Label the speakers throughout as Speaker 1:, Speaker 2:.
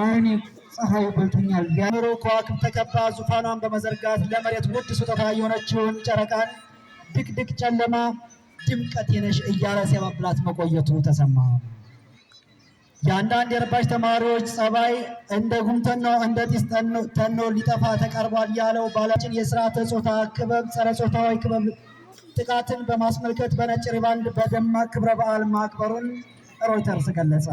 Speaker 1: አይኔ ፀሐይ በልቶኛል። ቢያምሩ ከዋክብት ተከባ ዙፋኗን በመዘርጋት ለመሬት ውድ ስጦታ የሆነችውን ጨረቃን ድቅድቅ ጨለማ ድምቀት የነሽ እያለ ሲያባብላት መቆየቱ ተሰማ። የአንዳንድ የረባሽ ተማሪዎች ጸባይ እንደ ጉምተኖ እንደ ጢስ ተኖ ሊጠፋ ተቀርቧል ያለው ባላችን የስርዓተ ጾታ ክበብ ጸረ ጾታዊ ክበብ ጥቃትን በማስመልከት በነጭ ሪባንድ በደማቅ ክብረ በዓል ማክበሩን ሮይተርስ ገለጸ።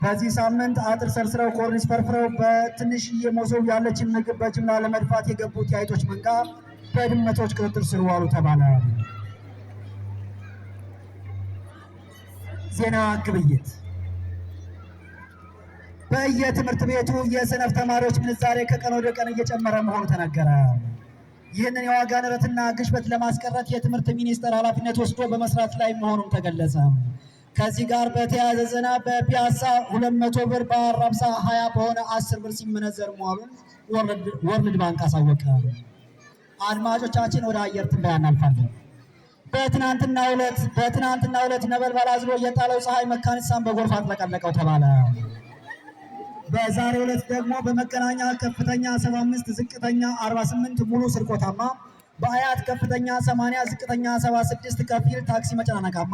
Speaker 1: በዚህ ሳምንት አጥር ሰርስረው ኮርኒስ ፈርፍረው በትንሽዬ መሶብ ያለችን ምግብ በጅምላ ለመድፋት የገቡት የአይጦች መንጋ በድመቶች ቁጥጥር ስር ዋሉ ተባለ። ዜና ግብይት። በየትምህርት ቤቱ የሰነፍ ተማሪዎች ምንዛሬ ከቀን ወደ ቀን እየጨመረ መሆኑ ተነገረ። ይህንን የዋጋ ንረትና ግሽበት ለማስቀረት የትምህርት ሚኒስቴር ኃላፊነት ወስዶ በመስራት ላይ መሆኑም ተገለጸ። ከዚህ ጋር በተያያዘ ዜና በፒያሳ 200 ብር በአራብሳ 20 በሆነ 10 ብር ሲመነዘር መዋሉን ወርልድ ባንክ አሳወቀ። አድማጮቻችን ወደ አየር ትንበያ እናልፋለን። በትናንትናው ዕለት ነበልባል አዝሎ የጣለው ፀሐይ መካኒሳን በጎርፍ አጥለቀለቀው ተባለ። በዛሬው ዕለት ደግሞ በመገናኛ ከፍተኛ 75 ዝቅተኛ 48 ሙሉ ስርቆታማ፣ በአያት ከፍተኛ 80 ዝቅተኛ 76 ከፊል ታክሲ መጨናነቃማ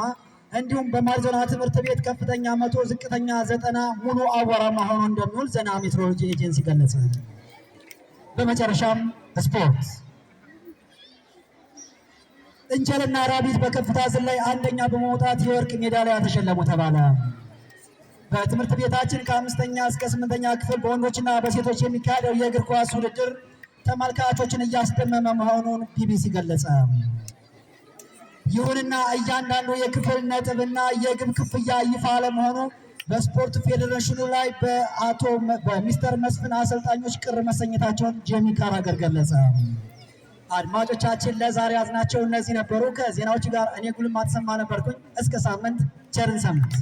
Speaker 1: እንዲሁም በማርዞና ትምህርት ቤት ከፍተኛ 100 ዝቅተኛ 90 ሙሉ አቧራማ ሆኖ እንደሚውል ዜና ሜትሮሎጂ ኤጀንሲ ገለጸ። በመጨረሻም ስፖርት። እንቸልና ራቢት በከፍታ ዝላይ አንደኛ በመውጣት የወርቅ ሜዳሊያ ተሸለሙ ተባለ። በትምህርት ቤታችን ከ5ኛ እስከ 8ኛ ክፍል በወንዶችና በሴቶች የሚካሄደው የእግር ኳስ ውድድር ተመልካቾችን እያስደመመ መሆኑን ቢቢሲ ገለጸ። ይሁንና እያንዳንዱ የክፍል ነጥብና የግብ ክፍያ ይፋ አለመሆኑ በስፖርት ፌዴሬሽኑ ላይ በሚስተር መስፍን አሰልጣኞች ቅር መሰኘታቸውን ጄሚ ካራገር ገለጸ። አድማጮቻችን ለዛሬ ያዝናቸው እነዚህ ነበሩ። ከዜናዎቹ ጋር እኔ ጉልማት ሰማ ነበርኩኝ። እስከ ሳምንት ቸርን ሰንብት።